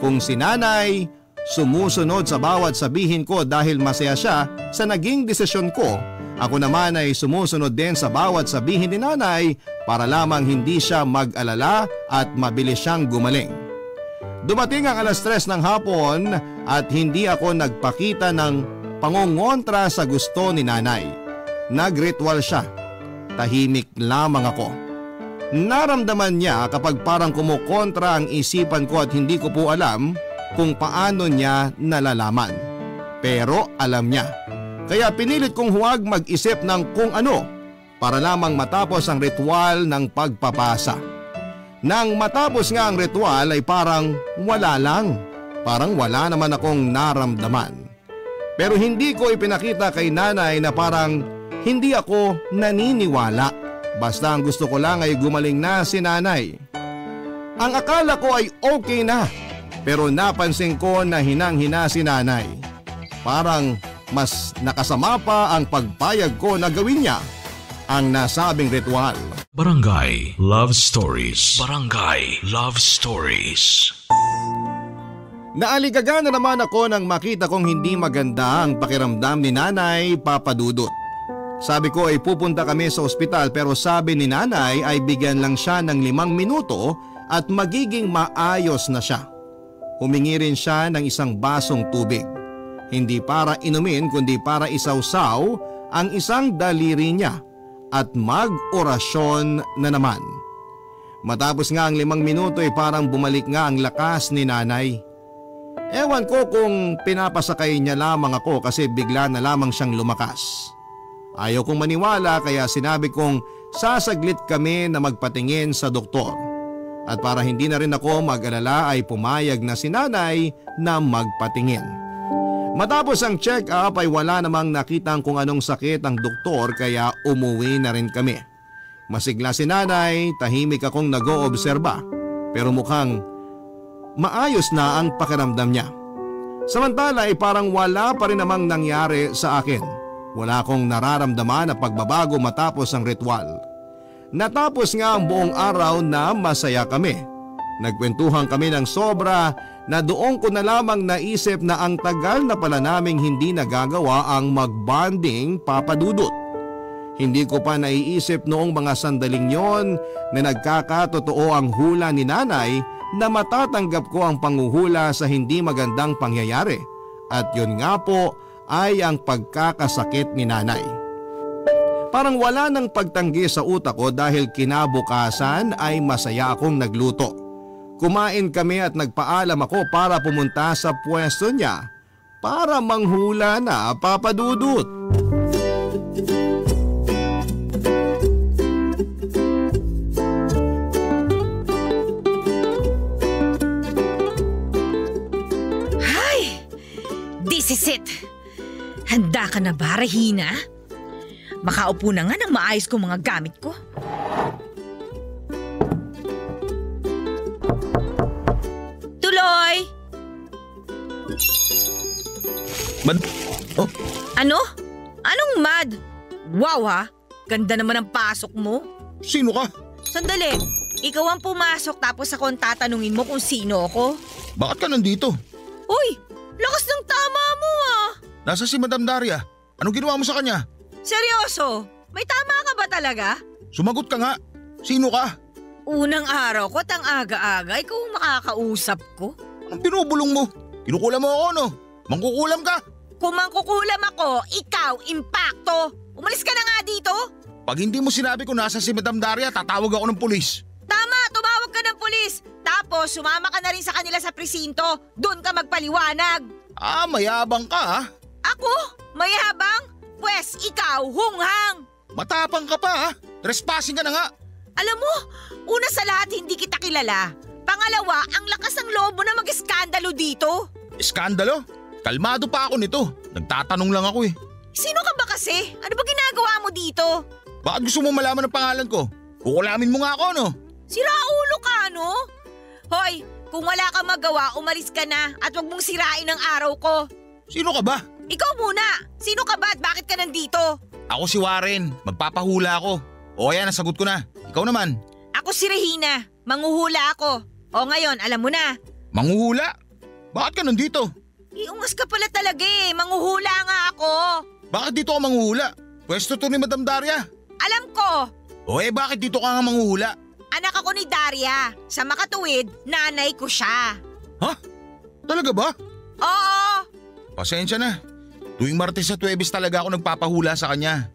Kung si nanay sumusunod sa bawat sabihin ko dahil masaya siya sa naging desisyon ko, ako naman ay sumusunod din sa bawat sabihin ni nanay para lamang hindi siya mag-alala at mabilis siyang gumaling. Dumating ang alas 3 ng hapon at hindi ako nagpakita ng pangongontra sa gusto ni nanay. Nagritual siya. Tahimik lamang ako. Naramdaman niya kapag parang kumukontra ang isipan ko at hindi ko po alam kung paano niya nalalaman. Pero alam niya. Kaya pinilit kong huwag mag-isip ng kung ano para lamang matapos ang ritual ng pagpapasa. Nang matapos nga ang ritual ay parang wala lang. Parang wala naman akong naramdaman. Pero hindi ko ipinakita kay nanay na parang hindi ako naniniwala. Basta ang gusto ko lang ay gumaling na si nanay. Ang akala ko ay okay na, pero napansin ko na hinang-hina si nanay. Parang mas nakasama pa ang pagpayag ko na gawin niya ang nasabing ritual. Barangay Love Stories. Barangay Love Stories. Naaligaga na naman ako nang makita kong hindi maganda ang pakiramdam ni nanay, Papa Dudut. Sabi ko ay pupunta kami sa ospital pero sabi ni nanay ay bigyan lang siya ng 5 minuto at magiging maayos na siya. Humingi rin siya ng isang basong tubig. Hindi para inumin kundi para isawsaw ang isang daliri niya at mag-orasyon na naman. Matapos nga ang 5 minuto ay parang bumalik nga ang lakas ni nanay. Ewan ko kung pinapasakay niya lamang ako kasi bigla na lamang siyang lumakas. Ayaw kong maniwala kaya sinabi kong sasaglit kami na magpatingin sa doktor. At para hindi na rin ako mag-alala ay pumayag na si nanay na magpatingin. Matapos ang check-up ay wala namang nakitang kung anong sakit ang doktor kaya umuwi na rin kami. Masigla si nanay, tahimik akong nag-oobserba pero mukhang maayos na ang pakiramdam niya. Samantala ay parang wala pa rin namang nangyari sa akin. Wala akong nararamdaman na pagbabago matapos ang ritual. Natapos nga ang buong araw na masaya kami. Nagkwentuhan kami ng sobra na doon ko na lamang naisip na ang tagal na pala naming hindi nagagawa ang mag-bonding, Papa Dudut. Hindi ko pa naiisip noong mga sandaling yon na nagkakatotoo ang hula ni nanay na matatanggap ko ang panguhula sa hindi magandang pangyayari. At yun nga po ay ang pagkakasakit ni nanay. Parang wala nang pagtanggi sa utak ko dahil kinabukasan ay masaya akong nagluto. Kumain kami at nagpaalam ako para pumunta sa pwesto niya para manghula na, Papa Dudut. This is it! Handa ka na ba, Regina? Makaupo na nga ng maayos kong mga gamit ko. Tuloy! Mad? Oh, Ano? Anong mad? Wow ha! Ganda naman ang pasok mo. sino ka? Sandali, ikaw ang pumasok tapos ako ang tatanungin mo kung sino ako. Bakit ka nandito? Uy! Lakas ng tama mo ah! Nasa si Madam Daria. Anong ginawa mo sa kanya? Seryoso? May tama ka ba talaga? Sumagot ka nga. Sino ka? Unang araw ko at ang aga-aga, ikaw ang makakausap ko. Anong binubulong mo? Kinukulam mo ako, no? Mangkukulam ka? Kung mangkukulam ako, ikaw, impacto. Umalis ka na nga dito. Pag hindi mo sinabi kung nasa si Madam Daria, tatawag ako ng pulis. Tama, tumawag ka ng pulis. Tapos sumama ka na rin sa kanila sa presinto. Doon ka magpaliwanag. Mayabang ka ha? Ako? Mayabang? Pwes ikaw, hunghang. Matapang ka pa ha? Trespassing ka na nga. Alam mo, una sa lahat hindi kita kilala. Pangalawa, ang lakas ng loob mo na mag-eskandalo dito. Iskandalo? Kalmado pa ako nito. Nagtatanong lang ako eh. Sino ka ba kasi? Ano ba ginagawa mo dito? Bakit gusto mo malaman ang pangalan ko? Kukulamin mo nga ako no? Siraulo ka, no? Hoy, kung wala kang magawa, umalis ka na at wag mong sirain ang araw ko. Sino ka ba? Ikaw muna. Sino ka ba at bakit ka nandito? Ako si Warren. Magpapahula ako. O ayan, nasagot ko na. Ikaw naman. Ako si Regina. Manghuhula ako. O ngayon, alam mo na. Manghuhula? Bakit ka nandito? Iungas ka pala talaga eh. Manghuhula nga ako. Bakit dito ka manghuhula? Pwesto to ni Madam Daria. Alam ko. O bakit dito ka nga manghuhula? Anak ako ni Daria. Sa makatuwid, nanay ko siya. Ha? Talaga ba? Oo. Pasensya na. Tuwing Martes at Huwebes talaga ako nagpapahula sa kanya.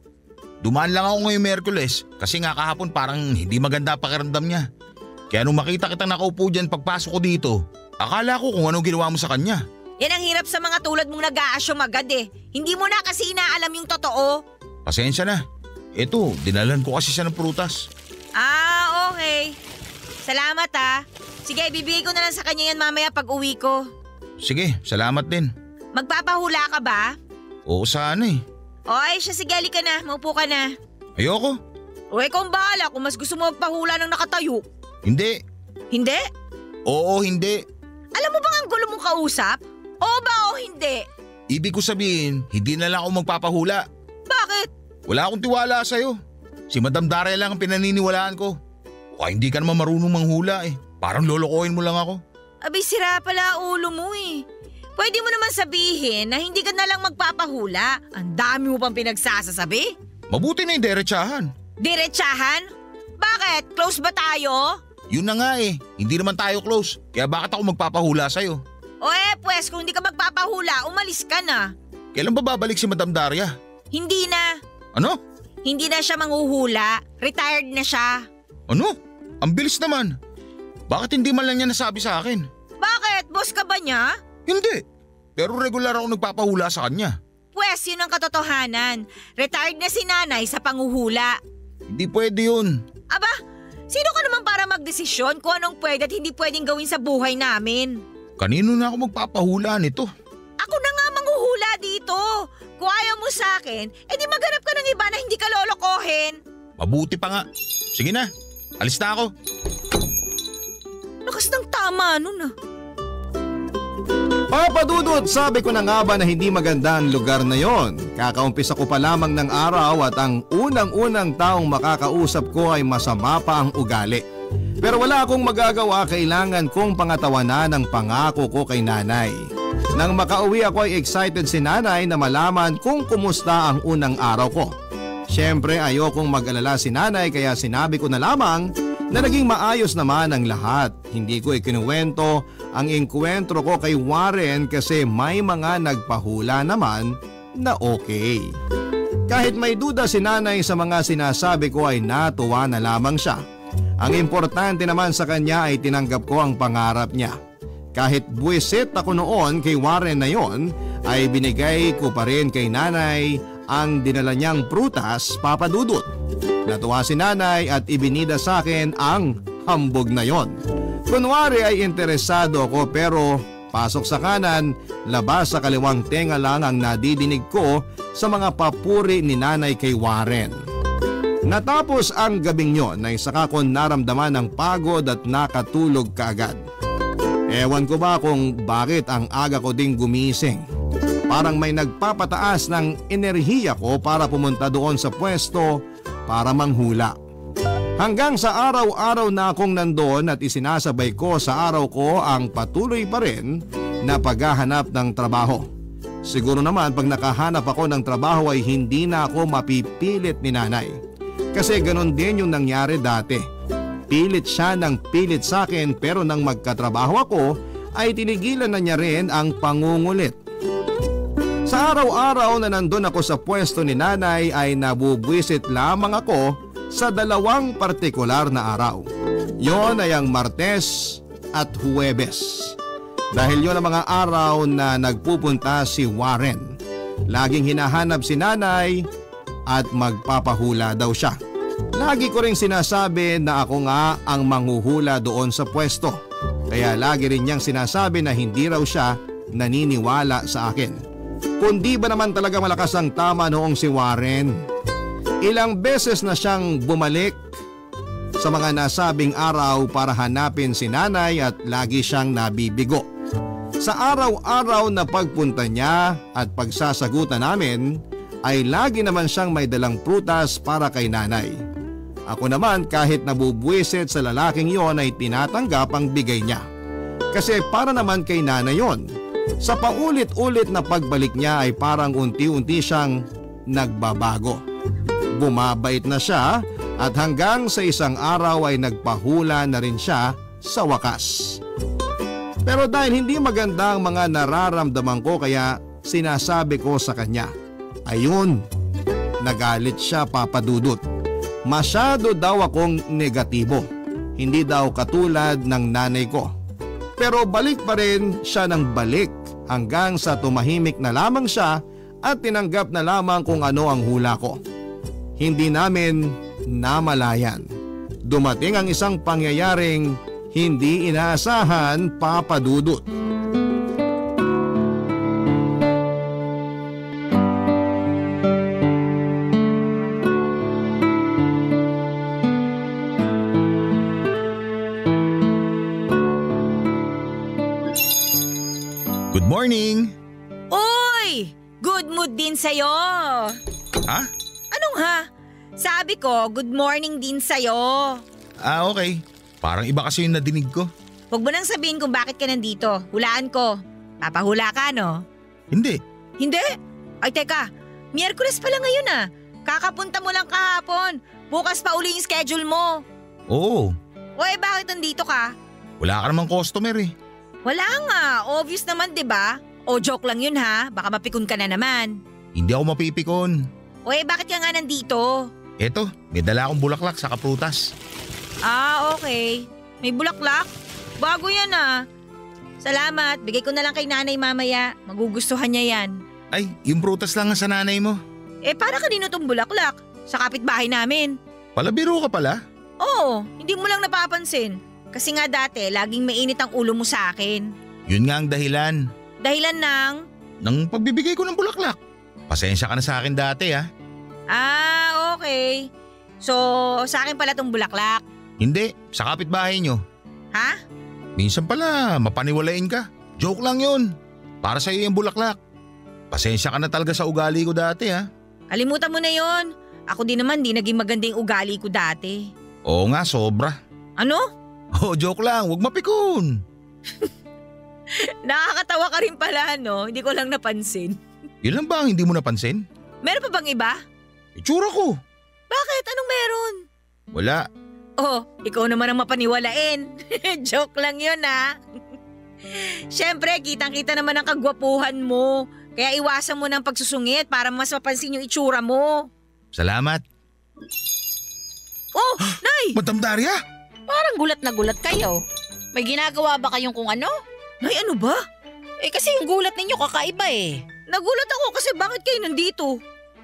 Dumaan lang ako ngayong Miyerkules kasi nga kahapon parang hindi maganda pakiramdam niya. Kaya nung makita kitang nakaupo dyan pagpasok ko dito, akala ko kung anong ginawa mo sa kanya. Yan ang hirap sa mga tulad mong nag-a-assume agad eh. Hindi mo na kasi inaalam yung totoo. Pasensya na. Eto, dinalan ko kasi siya ng prutas. Okay. Salamat ah. Sige, bibigay ko na lang sa kanya yan mamaya pag uwi ko. Sige, salamat din. Magpapahula ka ba? Oo, sana eh. Oy, siya sige, ka na. Maupo ka na. Ayoko. O ikaw ang bahala kung mas gusto mo magpahula ng nakatayo. Hindi. Hindi? Oo, hindi. Alam mo bang ang gulo mong kausap? Oo ba o hindi? Ibig ko sabihin, hindi na lang ako magpapahula. Bakit? Wala akong tiwala sa'yo. Si Madam Daria lang ang pinaniniwalaan ko. O hindi ka naman marunong manghula eh. Parang lolokohin mo lang ako. Abay, sira pala ulo mo eh. Pwede mo naman sabihin na hindi ka na lang magpapahula. Ang dami mo pang pinagsasasabi. Mabuti na yung derechahan. Diretsahan? Bakit? Close ba tayo? Yun na nga eh. Hindi naman tayo close. Kaya bakit ako magpapahula sa'yo? Pues kung hindi ka magpapahula, umalis ka na. Kailan ba babalik si Madam Daria? Hindi na. Ano? Hindi na siya manghuhula. Retired na siya. Ano? Ang bilis naman. Bakit hindi man lang niya nasabi sa akin? Bakit? Boss ka ba niya? Hindi. Pero regular ako nagpapahula sa kanya. Pues yun ang katotohanan. Retired na si nanay sa panghuhula. Hindi pwede yun. Aba, sino ka naman para magdesisyon kung anong pwede at hindi pwedeng gawin sa buhay namin? Kanino na ako magpapahula nito? Ako na nga manghuhula dito. Kung ayaw mo sa akin, edi maghanap ka ng iba na hindi ka lolokohin. Mabuti pa nga. Sige na, alis na ako. Lakas ng tama nun ah. Papadudot, sabi ko na nga ba na hindi maganda ang lugar na yon. Kakaumpisa ko pa lamang ng araw at ang unang-unang taong makakausap ko ay masama pa ang ugali. Pero wala akong magagawa, kailangan kong pangatawanan ang pangako ko kay nanay. Nang makauwi ako ay excited si nanay na malaman kung kumusta ang unang araw ko. Siyempre ayokong mag-alala si nanay kaya sinabi ko na lamang na naging maayos naman ang lahat. Hindi ko ikinuwento ang engkwentro ko kay Warren kasi may mga nagpahula naman na okay. Kahit may duda si nanay sa mga sinasabi ko ay natuwa na lamang siya. Ang importante naman sa kanya ay tinanggap ko ang pangarap niya. Kahit buwisit ako noon kay Warren na yon, ay binigay ko pa rin kay nanay ang dinala niyang prutas, papadudot. Natuwa si nanay at ibinida sa akin ang hambog na yon. Kunwari ay interesado ako pero pasok sa kanan, labas sa kaliwang tenga lang ang nadidinig ko sa mga papuri ni nanay kay Warren. Natapos ang gabing yon ay saka ko naramdaman ng pagod at nakatulog kaagad. Ewan ko ba kung bakit ang aga ko ding gumising. Parang may nagpapataas ng enerhiya ko para pumunta doon sa pwesto para manghula. Hanggang sa araw-araw na akong nandoon at isinasabay ko sa araw ko ang patuloy pa rin na paghahanap ng trabaho. Siguro naman pag nakahanap ako ng trabaho ay hindi na ako mapipilit ni nanay. Kasi ganon din yung nangyari dati. Pilit siya ng pilit sa akin pero nang magkatrabaho ako ay tinigilan na niya rin ang pangungulit. Sa araw-araw na nandun ako sa pwesto ni nanay ay nabubwisit lamang ako sa dalawang partikular na araw. Yon ay ang Martes at Huwebes. Dahil yon ang mga araw na nagpupunta si Warren. Laging hinahanap si nanay at magpapahula daw siya. Lagi ko ring sinasabi na ako nga ang manghuhula doon sa pwesto. Kaya lagi rin niyang sinasabi na hindi raw siya naniniwala sa akin. Kundi ba naman talaga malakas ang tama noong si Warren? Ilang beses na siyang bumalik sa mga nasabing araw para hanapin si nanay at lagi siyang nabibigo. Sa araw-araw na pagpunta niya at pagsasagutan namin ay lagi naman siyang may dalang prutas para kay nanay. Ako naman kahit nabubwisit sa lalaking yon ay tinatanggap ang bigay niya. Kasi para naman kay nanay yon. Sa paulit-ulit na pagbalik niya ay parang unti-unti siyang nagbabago. Bumabait na siya at hanggang sa isang araw ay nagpahula na rin siya sa wakas. Pero dahil hindi maganda ang mga nararamdaman ko kaya sinasabi ko sa kanya, ayun, nagalit siya Papa Dudut. Masyado daw akong negatibo, hindi daw katulad ng nanay ko. Pero balik pa rin siya ng balik hanggang sa tumahimik na lamang siya at tinanggap na lamang kung ano ang hula ko. Hindi namin namalayan. Dumating ang isang pangyayaring hindi inaasahan, Papa Dudut. Good morning! Uy! Good mood din sa'yo. Ha? Anong ha? Sabi ko, good morning din sa'yo. Okay. Parang iba kasi yung nadinig ko. Huwag mo nang sabihin kung bakit ka nandito. Hulaan ko. Papahula ka, no? Hindi. Hindi? Ay teka, Miyerkules pala ngayon ah. Kakapunta mo lang kahapon. Bukas pa uli yung schedule mo. Oo. Bakit nandito ka? Wala ka namang customer eh. Wala nga, obvious naman 'di ba? O joke lang yun ha, baka mapikon ka na naman. Hindi ako mapipikon. Bakit ka nga nandito? Eto, may dala akong bulaklak sa kaprutas. Okay. May bulaklak? Bago yan ah. Salamat, bigay ko na lang kay nanay mamaya. Magugustuhan niya yan. Ay, yung prutas lang nga sa nanay mo. Para kanino tong bulaklak? Sa kapitbahay namin. Palabiro ka pala? Oo, hindi mo lang napapansin. Kasi nga dati, laging mainit ang ulo mo sa akin. Yun nga ang dahilan. Dahilan ng? Ng pagbibigay ko ng bulaklak. Pasensya ka na sa akin dati ha. Okay. So, sa akin pala tong bulaklak. Hindi, sa kapitbahay nyo. Ha? Minsan pala, mapaniwalain ka. Joke lang yun. Para sa'yo yung bulaklak. Pasensya ka na talaga sa ugali ko dati ha. Kalimutan mo na yon. Ako din naman di naging magandang ugali ko dati. Oo nga, sobra. Ano? Joke lang, huwag mapikon. Nakakatawa ka rin pala, no? Hindi ko lang napansin. Yun lang ba ang hindi mo napansin? Meron pa bang iba? Itsura ko. Bakit? Anong meron? Wala. Ikaw naman ang mapaniwalain. Joke lang yun, ha? Siyempre, kitang-kita naman ang kagwapuhan mo. Kaya iwasan mo ng pagsusungit para mas mapansin yung itsura mo. Salamat. Nay! Madam Daria? Parang gulat na gulat kayo. May ginagawa ba kayong kung ano? Nay, ano ba? Kasi yung gulat ninyo kakaiba eh. Nagulat ako kasi bakit kayo nandito?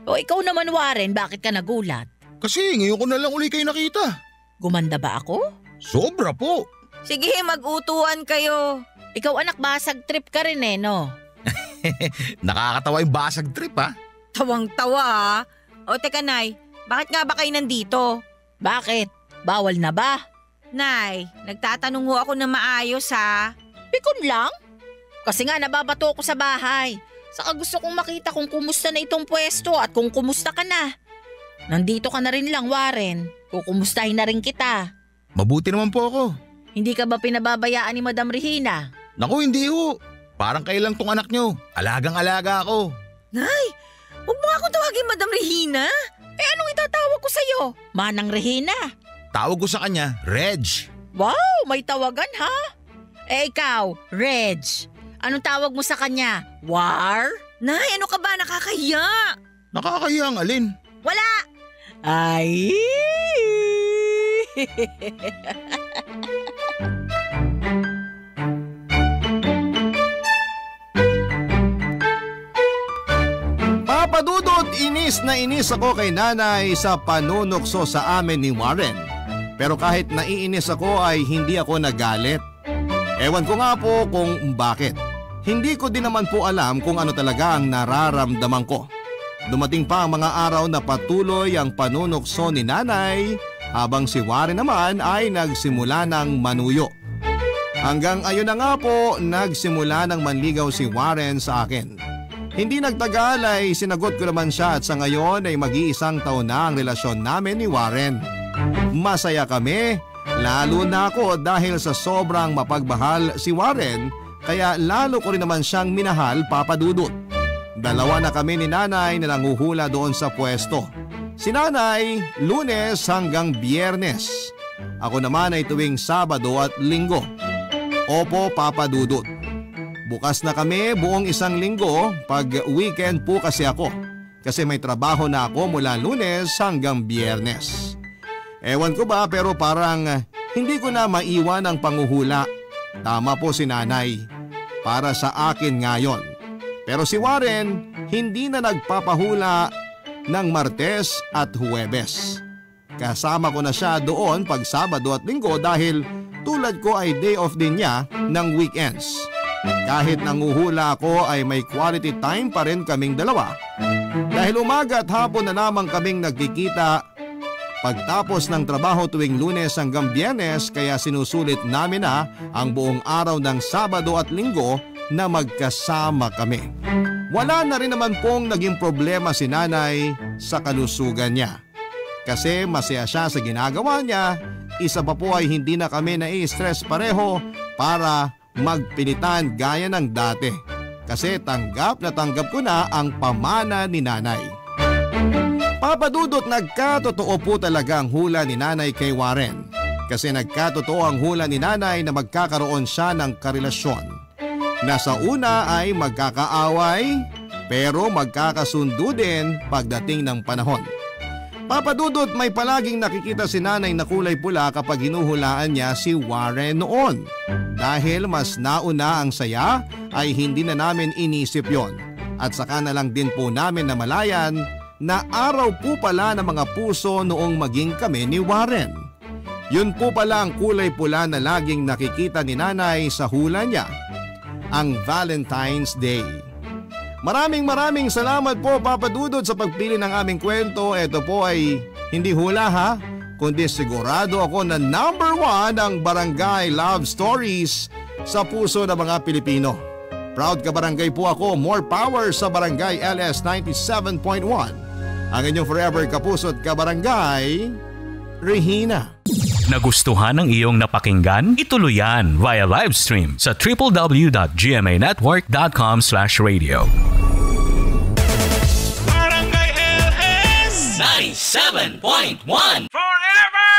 Ikaw naman Warren, bakit ka nagulat? Kasi ngayon ko na lang uli kayo nakita. Gumanda ba ako? Sobra po. Sige, mag-utuan kayo. Ikaw anak, basag trip ka rin eh, no? Nakakatawa yung basag trip ha. Tawang-tawa ha. Teka Nay, bakit nga ba kayo nandito? Bakit? Bawal na ba? Nay, nagtatanong ho ako na maayos ha. Pikon lang? Kasi nga nababato ko sa bahay. Saka gusto kong makita kung kumusta na itong pwesto at kung kumusta ka na. Nandito ka na rin lang, Warren. Kukumustahin na rin kita. Mabuti naman po ako. Hindi ka ba pinababayaan ni Madam Regina? Naku, hindi ho. Parang kayo lang tong anak nyo. Alagang-alaga ako. Nay, huwag mo akong tawagin Madam Regina. Anong itatawag ko sa'yo? Manang Regina. Tawag ko sa kanya, Reg. Wow, may tawagan ha? Ikaw, Reg. Anong tawag mo sa kanya? War? Nay, ano ka ba? Nakakahiya. Nakakahiya ang alin? Wala! Ay! Papadudot, inis na inis ako kay nanay sa panunukso sa amin ni Warren. Pero kahit naiinis ako ay hindi ako nagalit. Ewan ko nga po kung bakit. Hindi ko din naman po alam kung ano talaga ang nararamdaman ko. Dumating pa ang mga araw na patuloy ang panunukso ni nanay habang si Warren naman ay nagsimula ng manuyo. Hanggang ayun na nga po nagsimula ng manligaw si Warren sa akin. Hindi nagtagal ay sinagot ko naman siya at sa ngayon ay mag-iisang taon na ang relasyon namin ni Warren. Masaya kami, lalo na ako dahil sa sobrang mapagmahal si Warren kaya lalo ko rin naman siyang minahal, Papa Dudut. Dalawa na kami ni nanay na nanguhula doon sa pwesto. Si nanay, Lunes hanggang Biyernes. Ako naman ay tuwing Sabado at Linggo. Opo, Papa Dudut. Bukas na kami buong isang linggo pag weekend po kasi ako. Kasi may trabaho na ako mula Lunes hanggang Biyernes. Ewan ko ba pero parang hindi ko na maiwan ang panguhula. Tama po si nanay. Para sa akin ngayon. Pero si Warren hindi na nagpapahula ng Martes at Huwebes. Kasama ko na siya doon pag Sabado at Linggo dahil tulad ko ay day off din niya ng weekends. Kahit nanguhula ako ay may quality time pa rin kaming dalawa. Dahil umaga at hapon na lamang kaming nagkikita pagtapos ng trabaho tuwing Lunes hanggang Biyernes kaya sinusulit namin na ang buong araw ng Sabado at Linggo na magkasama kami. Wala na rin naman pong naging problema si nanay sa kalusugan niya. Kasi masaya siya sa ginagawa niya, isa pa po ay hindi na kami nai-stress pareho para magpilitan gaya ng dati. Kasi tanggap na tanggap ko na ang pamana ni nanay. Papa Dudut, nagkatotoo po talaga ang hula ni nanay kay Warren. Kasi nagkatotoo ang hula ni nanay na magkakaroon siya ng karelasyon. Nasa una ay magkakaaway pero magkakasundo din pagdating ng panahon. Papa Dudut, may palaging nakikita si nanay na kulay pula kapag hinuhulaan niya si Warren noon. Dahil mas nauna ang saya ay hindi na namin inisip yon. At saka na lang din po namin namalayan na araw po pala ng mga puso noong maging kami ni Warren. Yun po pala ang kulay pula na laging nakikita ni nanay sa hula niya. Ang Valentine's Day. Maraming salamat po Papa Dudut sa pagpili ng aming kwento. Ito po ay hindi hula ha, kundi sigurado ako na number 1 ang Barangay Love Stories sa puso ng mga Pilipino. Proud ka-barangay po ako, more power sa Barangay LS 97.1. Ang inyong forever kapusot ka-barangay, Regina. Nagustuhan ng iyong napakinggan? Ituloy yan via live stream sa www.gmanetwork.com/radio. Barangay LS 97.1 Forever!